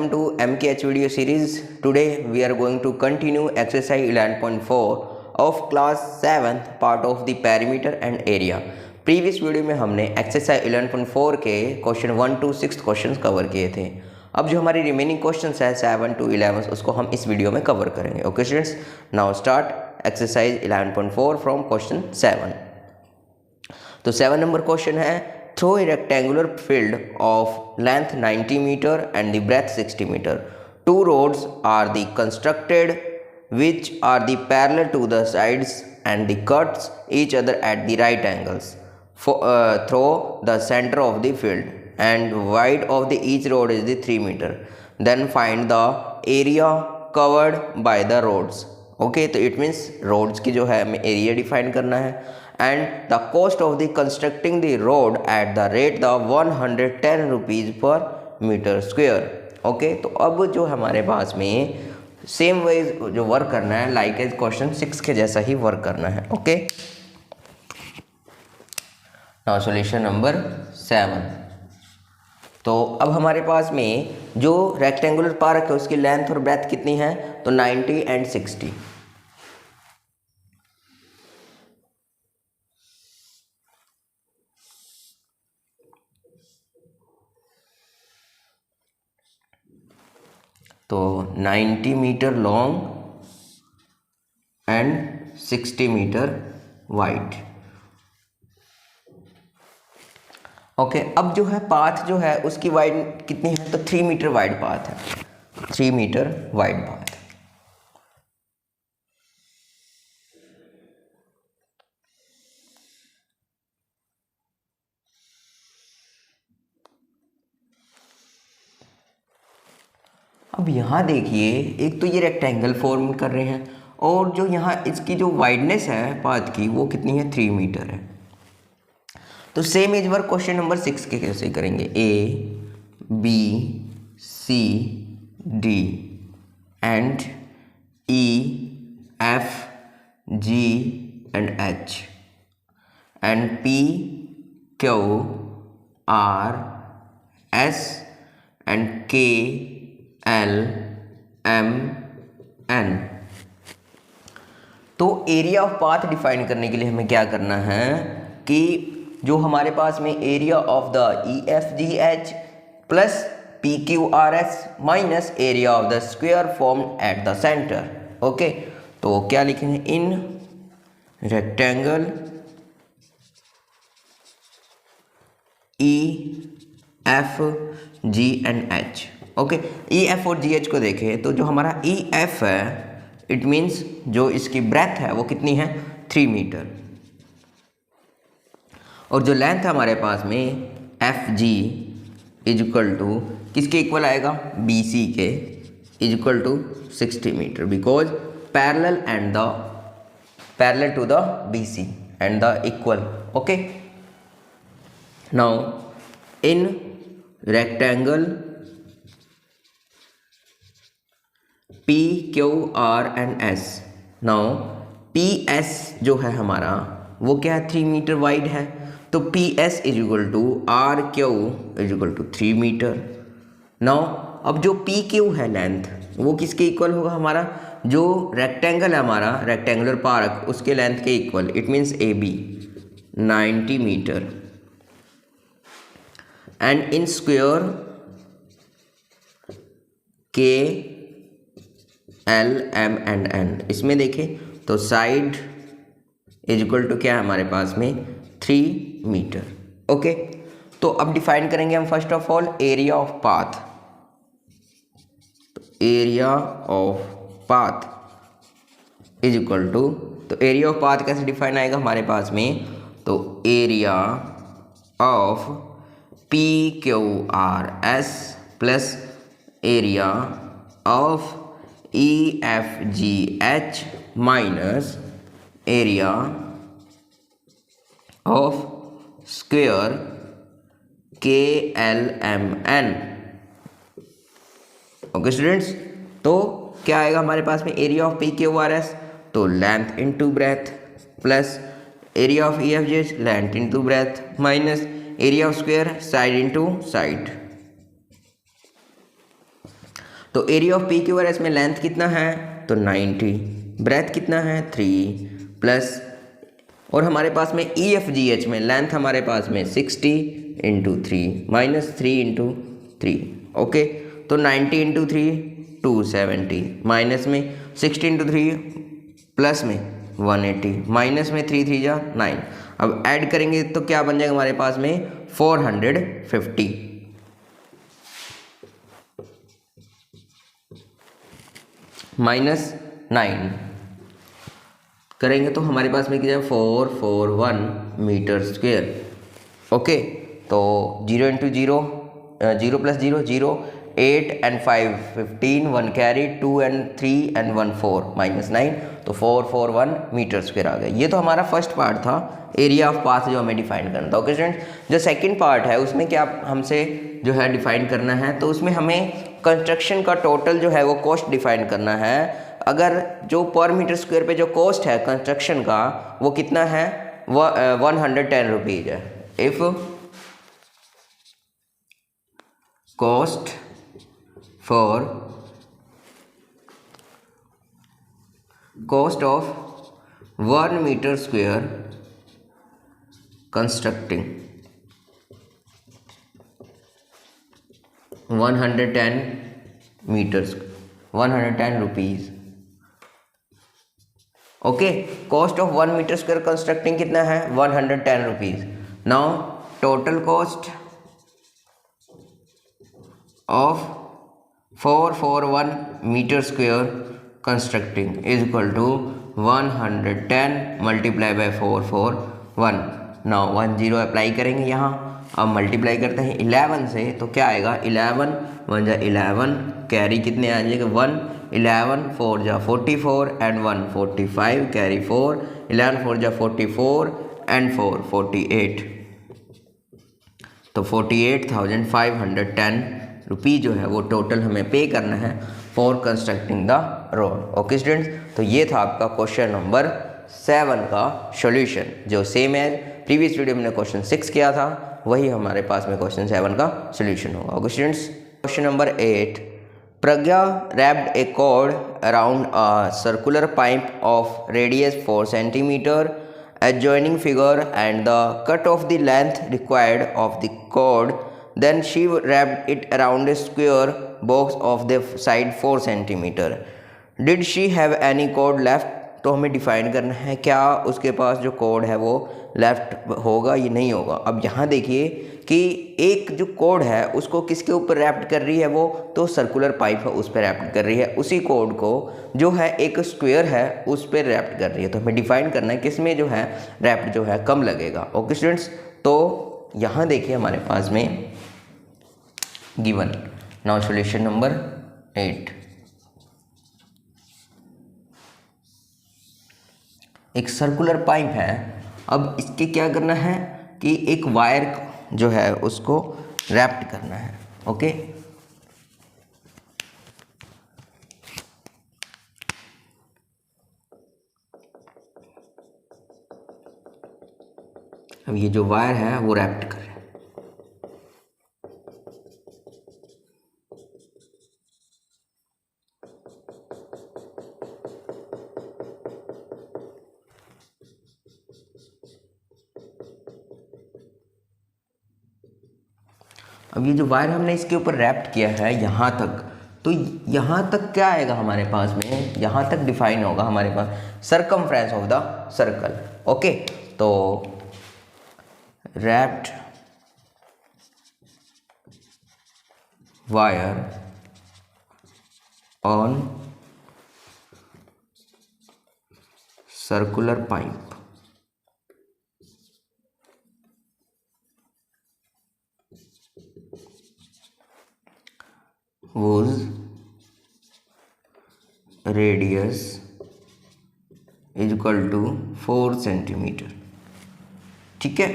welcome to MKH video series. Today we are going to continue exercise 11.4 of class 7th part of the perimeter and area. Previous video में हमने exercise 11.4 के question 1 to 6 questions cover किए थे. अब जो हमारी remaining questions है 7 to 11 उसको हम इस वीडियो में कवर करेंगे. Okay students, now start exercise 11.4 from question 7. तो 7 नंबर क्वेश्चन है, throw a rectangular field of length 90 meter and the breadth 60 meter. Two roads are the constructed which are the parallel to the sides and the cuts each other at the right angles. Through the center of the field and wide of the each road is the 3 meter. Then find the area covered by the roads. Okay, तो it means roads की जो है हमें area define करना है. And the cost of the constructing the road at the rate the 110 rupees per meter square. Okay, तो अब जो हमारे पास में सेम वे जो वर्क करना है लाइक एज क्वेश्चन 6 के जैसा ही वर्क करना है. Okay, now solution number 7. तो अब हमारे पास में जो रेक्टेंगुलर पार्क है उसकी लेंथ और ब्रेथ कितनी है, तो 90 एंड 60. तो 90 metre long and 60 metre wide. Okay, अब जो है पाथ जो है उसकी वाइड कितनी है, तो 3 मीटर वाइड पाथ है. 3 मीटर वाइड पाथ. अब यहाँ देखिए, एक तो ये रेक्टेंगल फॉर्म कर रहे हैं और जो यहाँ इसकी जो वाइडनेस है पाथ की वो कितनी है, 3 मीटर है. तो same as work question number 6 के कैसे करेंगे. A, B, C, D and E, F, G and H and P, Q, R, S and K, L, M, N. तो एरिया ऑफ पाथ डिफाइन करने के लिए हमें क्या करना है कि जो हमारे पास में area of the EFGH plus PQRS minus area of the square formed at the centre. Okay, तो क्या लिखेंगे, in rectangle EFG and H. Okay, EF और GH को देखें तो जो हमारा EF है इट मीन्स जो इसकी ब्रेथ है वो कितनी है, 3 मीटर. और जो लेंथ है हमारे पास में FG इज इक्वल टू किसके इक्वल आएगा, BC के is equal to 60 metre because parallel to the BC and the equal. Okay, now in rectangle P, Q, R and S. Now PS जो है हमारा वो क्या है, 3 मीटर वाइड है. तो PS is equal to RQ is equal to 3 metre. Now अब जो PQ है लेंथ वो किसके इक्वल होगा, हमारा जो रेक्टेंगल है हमारा रेक्टेंगुलर पार्क उसके लेंथ के equal. It means AB 90 metre and in square K, L, M and N. इसमें देखें तो साइड इज इक्वल टू क्या है हमारे पास में, 3 मीटर. ओके, तो अब डिफाइन करेंगे हम first of all area of path. Area of path is equal to, तो एरिया ऑफ पाथ कैसे डिफाइन आएगा हमारे पास में, तो area of PQRS plus area of EFGH minus area of square KLMN. Okay students, तो क्या आएगा हमारे पास में एरिया ऑफ PQRS, तो length into breadth plus area of EFGH length into breadth minus area of square side into side. तो area of P Q R S में length कितना है, तो 90, ब्रेथ कितना है 3 प्लस, और हमारे पास में ई एफ जी एच में लेंथ हमारे पास में 60 इंटू 3 माइनस 3 इंटू 3, ओके। तो 90 इंटू 3 270, माइनस में 60 इंटू 3 प्लस में 180, माइनस में 3 3 जा 9। अब ऐड करेंगे तो क्या बन जाएगा हमारे पास में 450 माइनस 9 करेंगे तो हमारे पास में क्या 441 मीटर स्क्वेयर, ओके। तो 0 into 0, 0 plus 0 0, 8 and 5 15, 1 carry, 2 and 3 and 1 4 minus 9, तो 441 मीटर स्क्वेयर आ गया। ये तो हमारा फर्स्ट पार्ट था, एरिया ऑफ पाथ जो हमें डिफाइन करना था, ओके स्टूडेंट्स। जो सेकंड पार्ट है उसमें क्या हमसे जो है डिफाइन करना है, तो उसमें हमें कंस्ट्रक्शन का टोटल जो है वो कॉस्ट डिफाइन करना है। अगर जो पर मीटर स्क्वायर पे जो कॉस्ट है कंस्ट्रक्शन का वो कितना है, वो 110 रुपीज़ है। If cost for cost of 1 metre square constructing 110 metres 110 rupees, okay. Cost of 1 metre square constructing कितना है 110 rupees. Now total cost of 441 metre square constructing is equal to 110 multiply by 441। Now 10 apply करेंगे यहाँ। अब multiply करते हैं 11 से, तो क्या आएगा 11 1 जा 11, कैरी कितने आ जाएगा 1, 11 4 जा 44 एंड 1 45, कैरी 4, 11 4 जा 44 एंड 4 48, तो 48,510 रुपीज़ जो है वो टोटल हमें पे करना है for constructing the road, okay students. तो ये था आपका क्वेश्चन नंबर 7 का सॉल्यूशन, जो सेम है प्रीवियस वीडियो में हमने क्वेश्चन 6 किया था, वही हमारे पास में क्वेश्चन 7 का सॉल्यूशन होगा, okay students. Question number 8, Pragya wrapped a cord around a circular pipe of radius 4 cm. Adjoining figure and the cut of the length required of the cord. Then she wrapped it around a square box of the side 4 cm. Did she have any cord left? तो हमें define करना है क्या उसके पास जो code है वो left होगा या नहीं होगा। अब यहाँ देखिए कि एक जो कोड है उसको किसके ऊपर रैप्ट कर रही है, वो तो सर्कुलर पाइप है उस पर रैप्ट कर रही है, उसी कोड को जो है एक स्क्वायर है उस पर रैप्ट कर रही है। तो हमें डिफाइन करना है किसमें जो है रैप्ट जो है कम लगेगा, ओके स्टूडेंट्स। तो यहाँ देखिए हमारे पास में गिवन। नाउ सॉल्यूशन नंबर 8, एक सर्कुलर पाइप है। अब इसके क्या करना है कि एक वायर जो है उसको रैप्ट करना है, ओके। अब ये जो वायर है वो रैप्ट कर रहे हैं। अब ये जो वायर हमने इसके ऊपर रैप्ट किया है यहाँ तक, तो यहाँ तक क्या आएगा हमारे पास में, यहाँ तक डिफाइन होगा हमारे पास circumference of the circle, okay. तो wrapped wire on circular pipe whose radius is equal to 4 cm, ठीक है।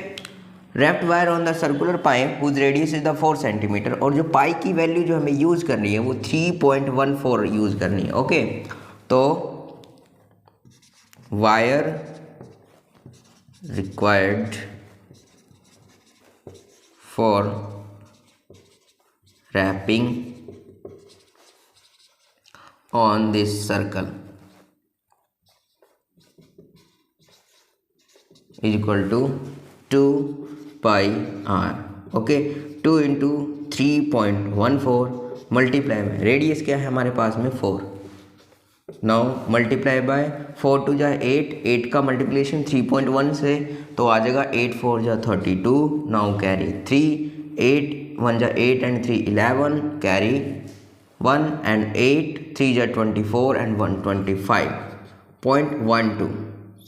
Wrapped wire on the circular pipe whose radius is the 4 cm, और जो पाई की वैल्यू जो हमें यूज करनी है वो 3.14 यूज करनी है, ओके। तो wire required for wrapping on this circle is equal to 2 pi r. Okay 2 into 3.14 multiply में रेडियस क्या है हमारे पास में 4. नाउ मल्टीप्लाई बाय 4 टू जा 8 का मल्टीप्लिकेशन 3.1 से तो आ जाएगा 8 4 जा 32. नाउ कैरी 3 8 1 जा 8 एंड 3 11 कैरी 1 एंड 8 3 जा 24 एंड 125.12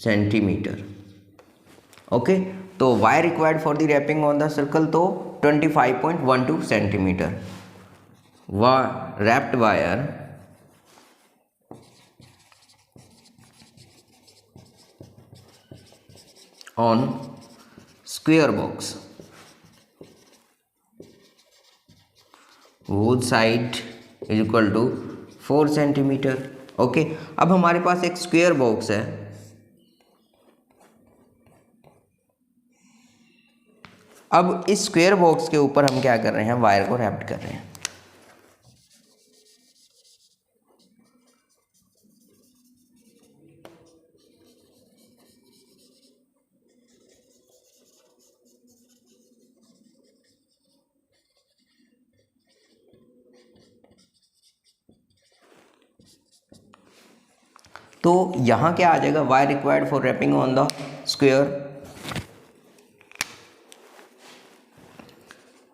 सेंटीमीटर. ओके तो wire required for the wrapping on the circle तो 25.12 centimetre. Wrapped wire on square box, both side is equal to 4 centimetre. Okay अब हमारे पास एक स्क्वायर बॉक्स है. अब इस स्क्वायर बॉक्स के ऊपर हम क्या कर रहे हैं, वायर को रैप्ड कर रहे हैं. तो यहाँ क्या आ जाएगा, wire required for wrapping on the square,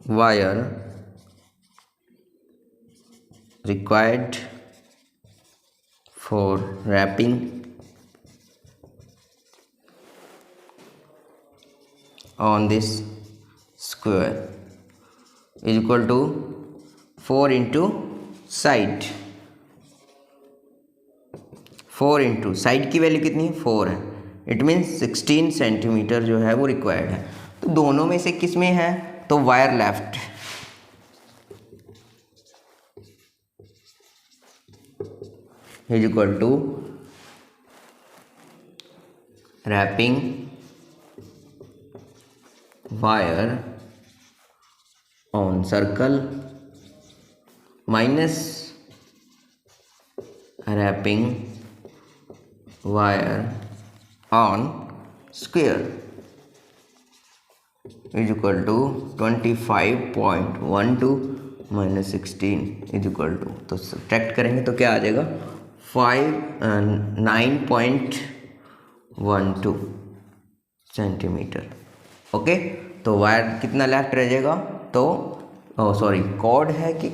wire required for wrapping on this square is equal to 4 into side. 4 into side की वैल्यू कितनी 4 है. इट मीन्स 16 सेंटीमीटर जो है वो रिक्वायर्ड है. तो दोनों में से किस में है, तो wire left is equal to wrapping wire on circle minus wrapping wire on square is equal to 25.12 minus 16 is equal to, तो सब्ट्रैक्ट करेंगे तो क्या आ जाएगा 9.12 सेंटीमीटर. ओके तो वायर कितना लेफ्ट रह जाएगा, तो सॉरी कॉर्ड है कि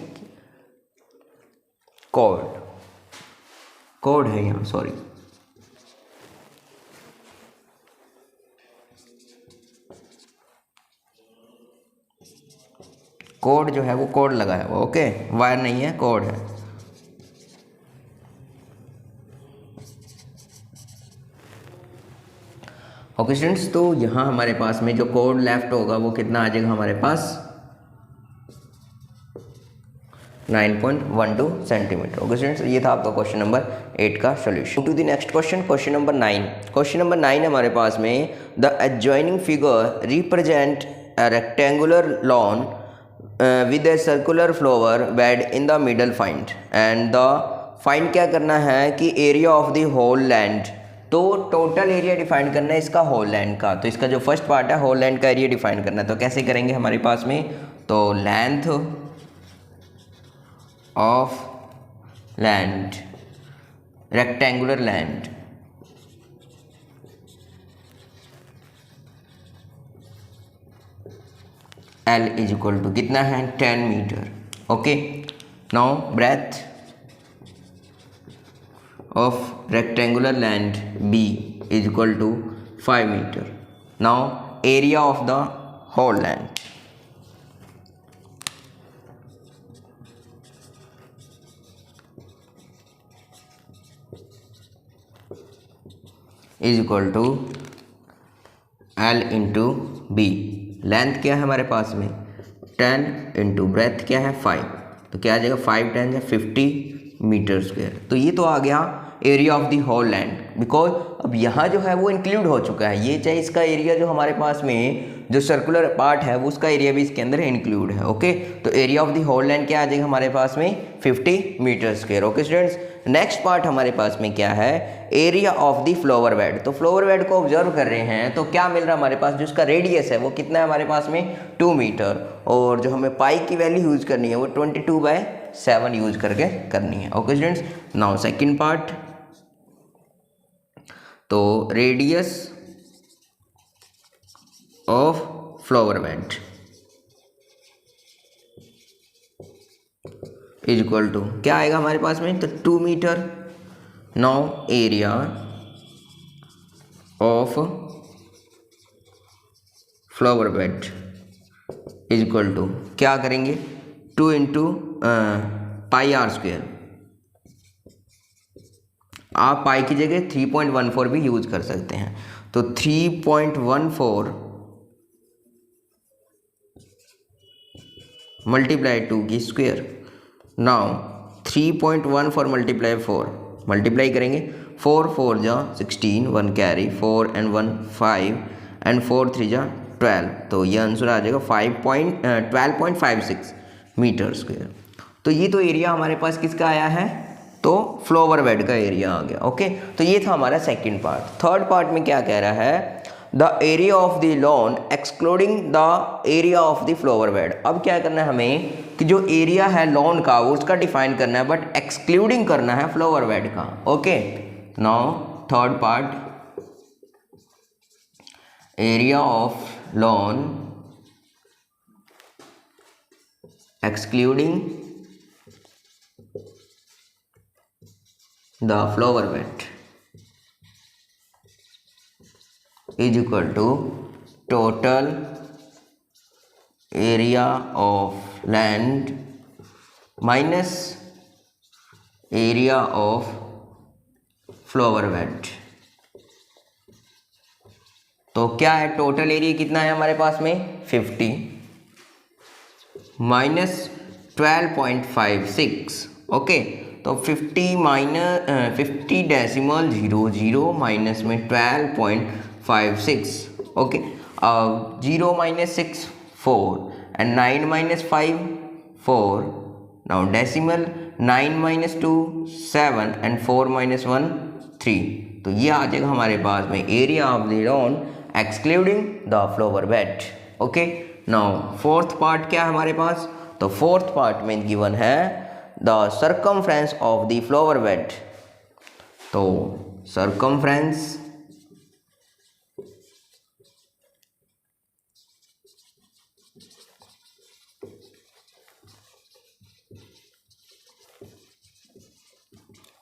कॉर्ड है यहाँ, सॉरी कोड जो है वो कोड लगा है वो. ओके वायर नहीं है, कोड है. ओके स्टूडेंट्स, तो यहाँ हमारे पास में जो कोड लेफ्ट होगा वो कितना आ जाएगा हमारे पास 9.12 सेंटीमीटर. ओके स्टूडेंट्स, ये था आपका क्वेश्चन नंबर 8 का solution. To the next question, question number 9. Question number 9 हमारे पास में the adjoining figure represent a rectangular lawn with a circular flower bed in the middle. find and the find क्या करना है कि area of the whole land. तो total area define करना है इसका होल लैंड का. तो इसका जो फर्स्ट पार्ट है होल लैंड का एरिया डिफाइन करना है. तो कैसे करेंगे हमारे पास में, तो length of land rectangular land L is equal to कितना है 10 metre. Okay now breadth of rectangular land B is equal to 5 metre. Now area of the whole land is equal to L into B. Length क्या है हमारे पास में 10 into breadth क्या है 5. तो क्या आ जाएगा 5 10 या 50 मीटर स्क्वायर. तो ये तो आ गया area of the whole land, because अब यहाँ जो है वो इंक्लूड हो चुका है. ये चाहे इसका एरिया जो हमारे पास में जो सर्कुलर पार्ट है वो उसका एरिया भी इसके अंदर इंक्लूड है। ओके, तो area of the whole land क्या आ जाएगा हमारे पास में 50 metre square. Okay students, next part हमारे पास में क्या है, area of the flower bed. तो फ्लावर बेड को ऑब्जर्व कर रहे हैं तो क्या मिल रहा है हमारे पास, जो उसका रेडियस है वो कितना है हमारे पास में 2 मीटर, और जो हमें पाई की वैल्यू यूज करनी है वो 22/7 यूज करके करनी है। Okay students, now second part, तो radius of flower bed is equal to क्या आएगा हमारे पास में, तो 2 मीटर। Now area of flower bed is equal to क्या करेंगे, 2 इंटू पाई आर स्क्वेयर। आप पाई की जगह 3.14 भी यूज कर सकते हैं, तो 3.14 मल्टीप्लाई 2 की स्क्वेयर। नाउ 3.14 मल्टीप्लाई 4, मल्टीप्लाई करेंगे 4 4 जा 16, 1 कैरी, 4 and 1 5 and 4 3 जा 12, तो ये आंसर आ जाएगा 12.56 मीटर स्क्वेयर। तो ये तो एरिया हमारे पास किसका आया है, तो फ्लावर बेड का एरिया आ गया। ओके, तो ये था हमारा सेकंड पार्ट। थर्ड पार्ट में क्या कह रहा है, the area of the lawn excluding the area of the flower bed. अब क्या करना है हमें कि जो एरिया है लॉन का वो उसका डिफाइन करना है, बट एक्सक्लूडिंग करना है फ्लावर बेड का। Okay, now third part, area of lawn excluding the flower bed is equal to total area of land minus area of flower bed। तो क्या है, टोटल एरिया कितना है हमारे पास में 50 माइनस 12.56। ओके, तो 50 माइनस में 12.56। ओके, अब 0 minus 6 4 and 9 minus 5 4, now decimal 9 minus 2 7 and 4 minus 1 3। तो ये आ जाएगा हमारे पास में area of the lawn excluding the flower bed. Okay, now fourth part क्या है हमारे पास, तो फोर्थ पार्ट में गिवन है the circumference of the flower bed। तो circumference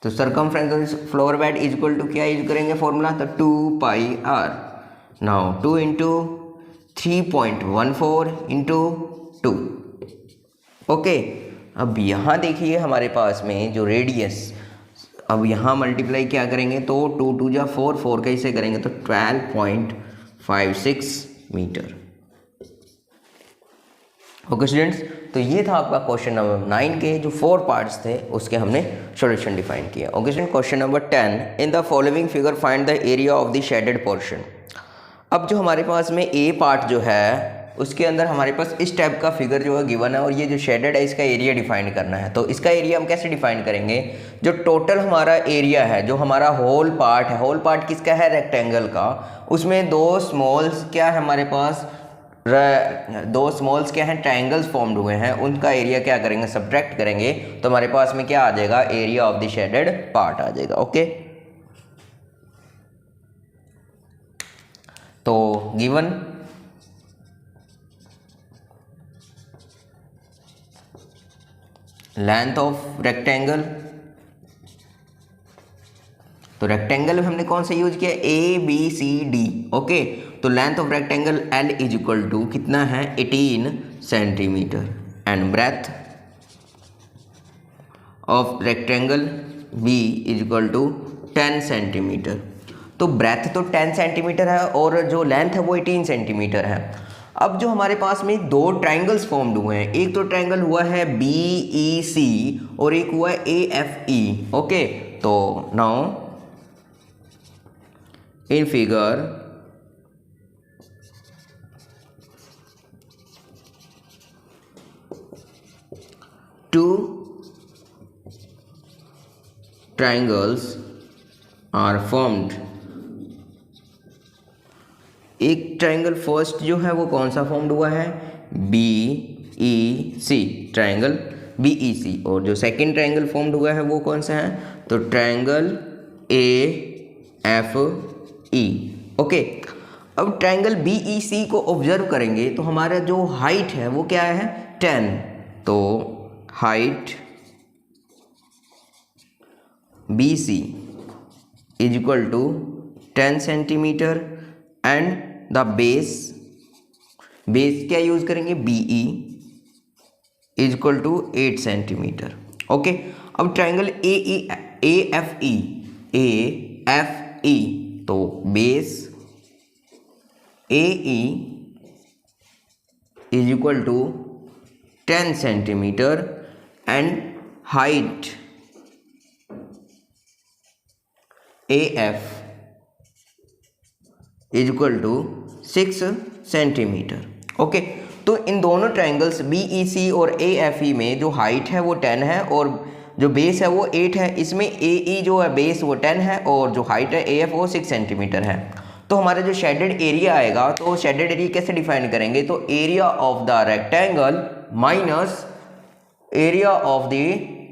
तो circumference of flower bed is equal to क्या यूज करेंगे फॉर्मूला, तो 2 pi r. Now 2 into 3.14 into 2। Okay, अब यहाँ देखिए हमारे पास में जो रेडियस, अब यहाँ मल्टीप्लाई क्या करेंगे, तो 2 2 जा 4 4 कैसे करेंगे, तो 12.56 मीटर। ओके स्टूडेंट्स, तो ये था आपका क्वेश्चन नंबर 9 के जो 4 पार्ट्स थे उसके हमने सॉल्यूशन डिफाइन किया। Okay student, question number 10, in the following figure find the area of the shaded portion. अब जो हमारे पास में ए पार्ट जो है उसके अंदर हमारे पास इस टाइप का फिगर जो है गिवन है, और ये जो शेडेड है इसका एरिया डिफाइन करना है। तो इसका एरिया हम कैसे डिफाइन करेंगे, जो टोटल हमारा एरिया है, जो हमारा होल पार्ट है, होल पार्ट किसका है, रेक्टेंगल का, उसमें दो स्मॉल्स क्या है हमारे पास, दो स्मॉल्स क्या हैं, ट्रायंगल्स फॉर्म्ड हुए हैं, उनका एरिया क्या करेंगे, सब्ट्रैक्ट करेंगे, तो हमारे पास में क्या आ जाएगा, area of the shaded part आ जाएगा। ओके, तो गिवन लेंथ ऑफ रेक्टेंगल, तो रेक्टेंगल में हमने कौन सा यूज किया, A B C D. Okay, तो length of rectangle L is equal to कितना है, 18 centimetre, and breadth of rectangle B is equal to 10 centimetre. तो ब्रेथ तो 10 सेंटीमीटर है और जो लेंथ है वो 18 सेंटीमीटर है। अब जो हमारे पास में दो ट्रायंगल्स फॉर्म्ड हुए हैं, एक तो ट्रायंगल हुआ है बी ई सी और एक हुआ है ए एफ ई। ओके, तो now in figure two triangles are formed. एक ट्राइंगल फर्स्ट जो है वो कौन सा फॉर्म्ड हुआ है, B E C, triangle B E C. और जो सेकंड ट्राइंगल फॉर्म्ड हुआ है वो कौन सा है, तो triangle A F E. Okay, अब ट्राइंगल बी ई सी को ऑब्जर्व करेंगे तो हमारा जो हाइट है वो क्या है, 10। तो height B C is equal to 10 centimetre and the base क्या यूज करेंगे, B E is equal to 8 centimetre. Okay, अब ट्राइंगल ए एफ ई, तो base A E is equal to 10 centimetre and height A F is equal to 6 centimetre. Okay, तो इन दोनों triangles B E C और ए F ई में जो height है वो 10 है और जो बेस है वो 8 है। इसमें ए ई जो है बेस वो 10 है और जो हाइट है ए एफ वो 6 सेंटीमीटर है। तो हमारा जो शेडेड एरिया आएगा, तो शेडेड एरिया कैसे डिफाइन करेंगे, तो area of the rectangle minus area of the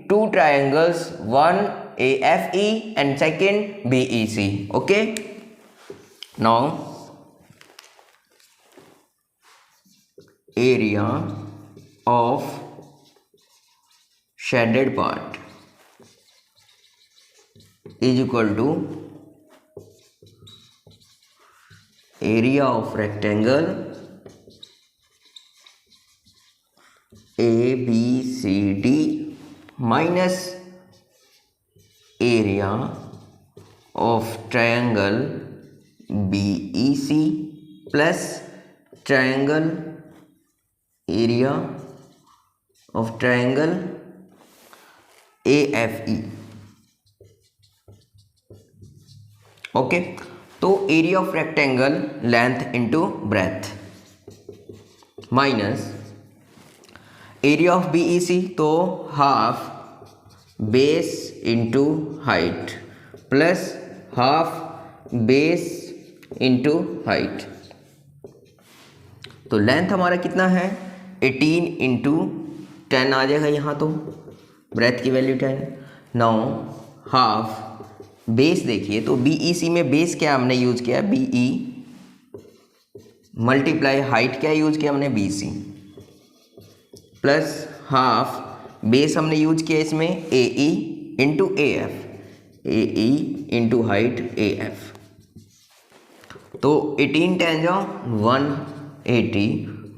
two triangles, one A F E and second B E C. Okay, now area of shaded part is equal to area of rectangle ABCD minus area of triangle BEC plus triangle area of triangle AFE। Okay, तो area of rectangle length into breadth minus area of B E C, तो half base into height plus half base into height. तो length हमारा कितना है, 18 into 10 आ जाएगा यहाँ, तो breath की वैल्यू 10। नाउ हाफ बेस देखिए, तो बी ई सी में बेस क्या हमने यूज किया, बी ई मल्टीप्लाई हाइट क्या यूज किया हमने, B C plus half base हमने यूज किया इसमें A E into A F, A E into height A F. तो 18 10 जाओ 180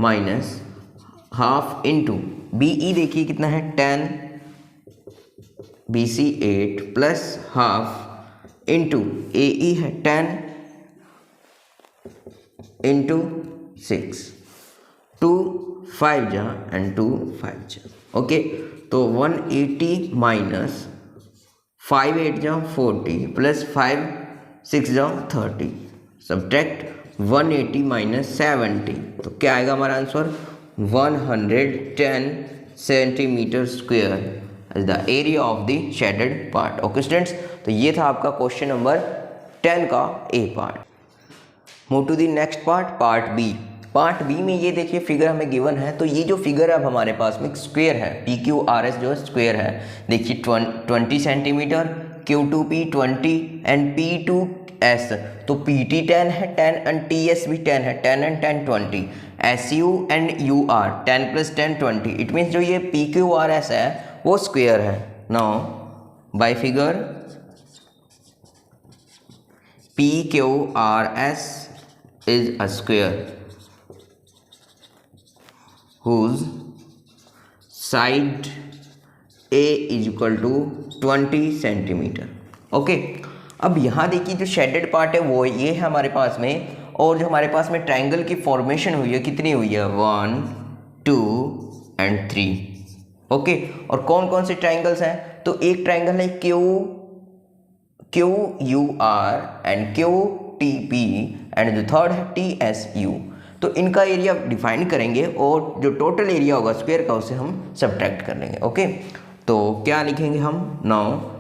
minus half into B E देखिए कितना है 10, B C 8 plus half into A E है 10 इंटू 6, 2 5 जा एंड 2 5 जा। ओके, तो 180 माइनस 5 8 जा 40 प्लस 5 6 जा 30, सब्ट्रैक्ट 180 माइनस 70, तो क्या आएगा हमारा answer, 110 centimetre square is the area of the shaded part. Okay students, तो ये था आपका क्वेश्चन नंबर 10 का A part. Move to the next part, part B. Part B में ये देखिए फिगर हमें गिवन है, तो ये जो फिगर है अब हमारे पास में स्क्वायर है, पी क्यू आर एस जो है स्क्वायर है। देखिए 20 centimetre, Q to P 20 and P to S, तो पी टी 10 है 10 एंड टी एस भी 10 है, 10 and 10 20, S U and U R 10 plus 10 20। It means जो ये पी क्यू आर एस है वो स्क्वायर है। Now by figure P Q R S is a square whose side A is equal to 20 centimetre. Okay, अब यहाँ देखिए जो shaded part है वो ये है हमारे पास में, और जो हमारे पास में ट्राइंगल की फॉर्मेशन हुई है कितनी हुई है, 1 2 एंड 3। ओके, और कौन कौन से ट्राइंगल्स हैं, तो एक ट्राइंगल है Q U R and Q T P and जो थर्ड है टी एस यू। तो इनका एरिया डिफाइन करेंगे और जो टोटल एरिया होगा स्क्वायर का उसे हम सब्ट्रैक्ट कर लेंगे। ओके, तो क्या लिखेंगे हम? Now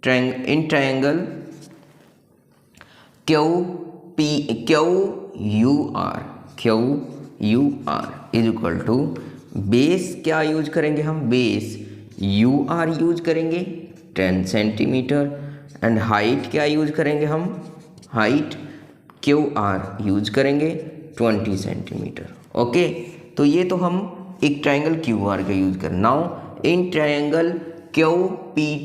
in triangle Q U R is equal to base क्या यूज करेंगे हम? बेस यू आर यूज करेंगे 10 सेंटीमीटर एंड हाइट क्या यूज करेंगे हम? हाइट क्यू आर यूज करेंगे 20 सेंटीमीटर। ओके, तो ये तो हम एक ट्रायंगल क्यू आर का यूज कर। Now in triangle Q P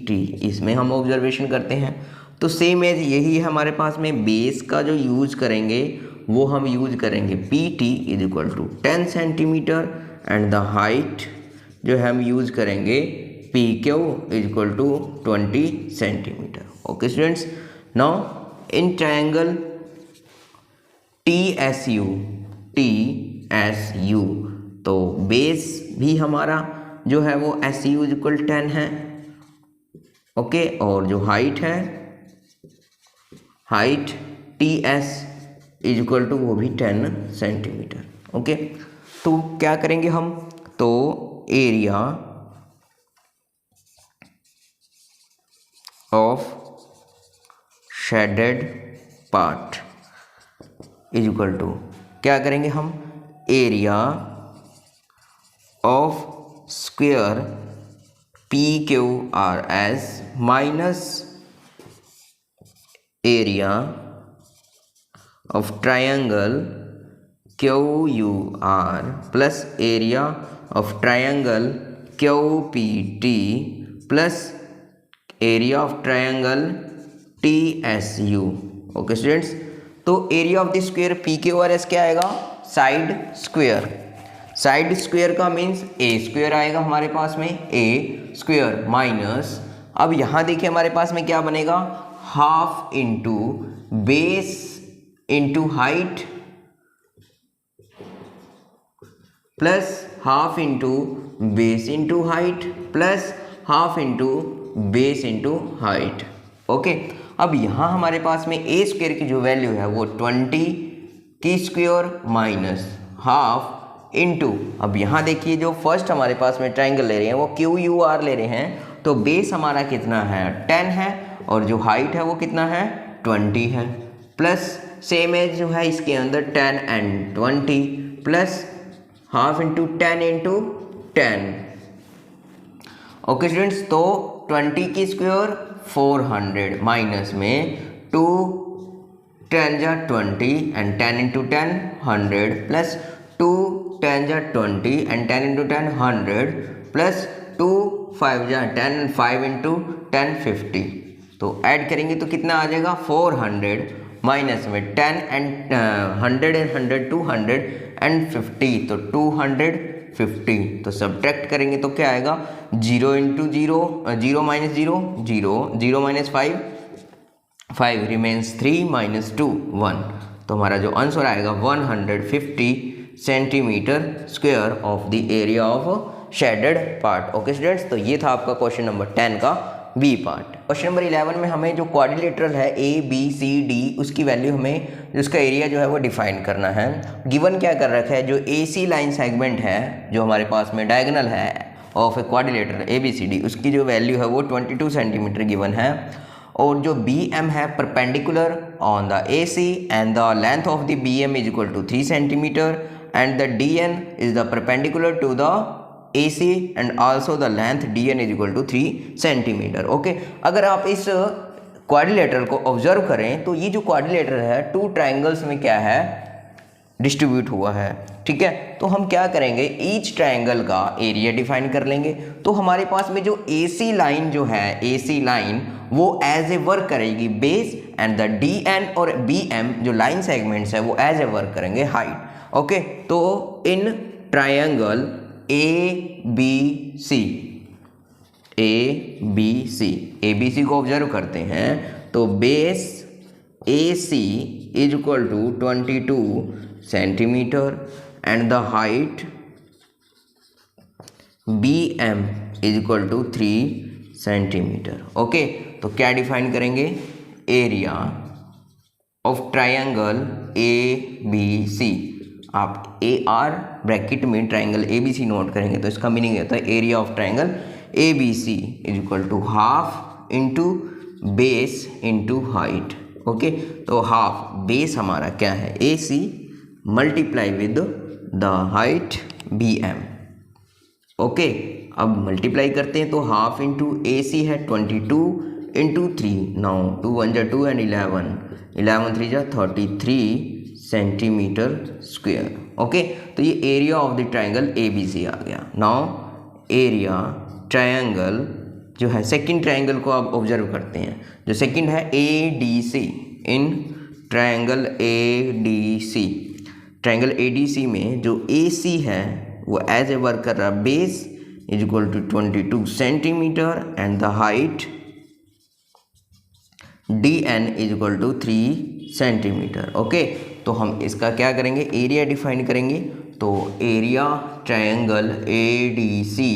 T इसमें हम ऑब्जर्वेशन करते हैं तो सेम एज यही है हमारे पास में। बेस का जो यूज करेंगे वो हम यूज करेंगे P T is equal to 10 centimetre and the height जो हम यूज करेंगे P Q is equal to 20 centimetre. Okay students, now in triangle T S U तो बेस भी हमारा जो है वो एस यू इज इक्वल 10 है। ओके, और जो हाइट है height T S is equal to वो भी 10 सेंटीमीटर। ओके, तो क्या करेंगे हम? तो area of shaded part is equal to क्या करेंगे हम? Area of square P Q R S minus area of triangle Q U R plus area of triangle Q P T plus area of triangle T S U. Okay students, तो area of the square P Q R S क्या आएगा? Side square. Side square का means a square आएगा हमारे पास में, ए square minus, अब यहाँ देखिए हमारे पास में क्या बनेगा? Half into base into height plus half into base into height plus half into base into height. Okay, अब यहाँ हमारे पास में ए स्क्वायर की जो वैल्यू है वो 20 की स्क्वायर माइनस हाफ इंटू, अब यहाँ देखिए जो फर्स्ट हमारे पास में ट्रायंगल ले रहे हैं वो क्यू यू आर ले रहे हैं, तो बेस हमारा कितना है? 10 है और जो हाइट है वो कितना है? 20 है, प्लस सेम एज जो है इसके अंदर 10 and 20 plus half into 10 into 10। Okay students, तो 20 की स्क्वायर 400 माइनस में 2 10 जा 20 एंड 10 इंटू 10 100 प्लस 2 10 जा 20 एंड 10 इंटू 10 100 प्लस 2 5 जा 10 एंड 5 इंटू 10 50। तो ऐड करेंगे तो कितना आ जाएगा? 400 माइनस में 10 एंड 100 एंड 100 200 एंड 50, तो 250। तो सब्ट्रैक्ट करेंगे तो क्या आएगा? 0 into 0 0 minus 0 0 0 minus 5 5 remains 3 minus 2 1। तो हमारा जो आंसर आएगा 150 centimetre square of the area of shaded part. Okay students, तो ये था आपका क्वेश्चन नंबर 10 का बी पार्ट। क्वेश्चन नंबर 11 में हमें जो क्वाड्रिलेटरल है ए बी सी डी उसकी वैल्यू हमें उसका एरिया जो है वो डिफाइन करना है। गिवन क्या कर रखा है? जो ए सी लाइन सेगमेंट है जो हमारे पास में डायगोनल है of a quadrilateral A B C D, उसकी जो वैल्यू है वो 22 सेंटीमीटर गिवन है, और जो बी एम है perpendicular on the A C and the length of the B M is equal to 3 centimetre and the D N is the perpendicular to the AC and also the length DN is equal to 3 centimetre. Okay, अगर आप इस quadrilateral को observe करें तो ये जो quadrilateral है 2 triangles में क्या है? डिस्ट्रीब्यूट हुआ है। ठीक है, तो हम क्या करेंगे? ईच ट्रायंगल का एरिया डिफाइन कर लेंगे। तो हमारे पास में जो AC लाइन जो है AC लाइन वो एज ए वर्क करेगी बेस एंड द DN और BM जो लाइन सेगमेंट्स है वो एज ए वर्क करेंगे हाइट। ओके, तो इन ट्रायंगल ए बी सी को ऑब्जर्व करते हैं तो base A C is equal to 22 centimetre and the height B M is equal to 3 centimetre. Okay, तो क्या डिफाइन करेंगे? Area of triangle A B C. आप ए आर ब्रैकेट में triangle A B C note करेंगे तो इसका meaning होता है area of triangle A B C is equal to half into base into height. Okay, तो half base हमारा क्या है ए C multiply with the height B M. Okay, अब मल्टीप्लाई करते हैं तो हाफ इंटू ए सी है 22 इंटू 3। नाउ 2 1 जा 2 एंड 11 3 जा 33 सेंटीमीटर स्क्वेयर। ओके, तो ये area of the triangle A B C आ गया। नाउ एरिया ट्रायंगल जो है सेकंड ट्रायंगल को आप ऑब्जर्व करते हैं, जो सेकंड है A D C. In triangle A D C, triangle A D C में जो ए सी है वो एज ए वर्क कर रहा है base is equal to 22 centimetre and the height D N is equal to 3 centimetre. Okay, तो हम इसका क्या करेंगे, एरिया डिफाइन करेंगे। तो area triangle A D C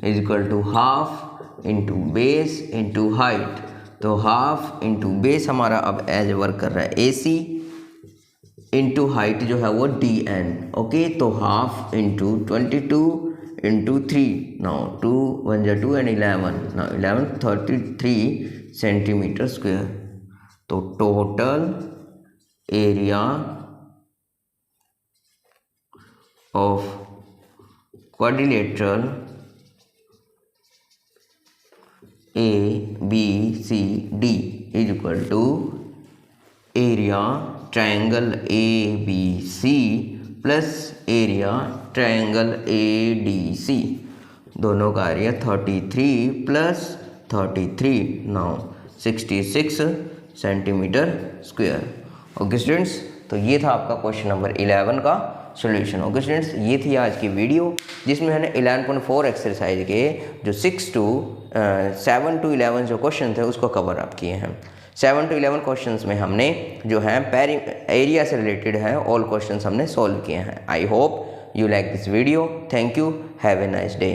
is equal to half into base into height. तो हाफ इंटू बेस हमारा अब एज वर्क कर रहा है ए सी इंटू हाइट जो है वो डी एन। ओके, तो हाफ इंटू 22 इंटू 3। नाउ 2 1 जा 2 एंड 11 नाउ 11 33 सेंटीमीटर स्क्वेयर। तो total area of quadrilateral A B C D is equal to area triangle A B C plus area triangle A D C. दोनों का area 33 plus 33 now 66 centimetre square. Okay students, तो ये था आपका question number 11 का solution. Okay students, ये थी आज की वीडियो जिसमें मैंने 11.4 एक्सरसाइज के जो 7 to 11 जो क्वेश्चन थे उसको कवर अप किए हैं। 7 to 11 क्वेश्चंस में हमने जो है एरिया से रिलेटेड है ऑल क्वेश्चंस हमने सॉल्व किए हैं। I hope you like this video. Thank you, have a nice day.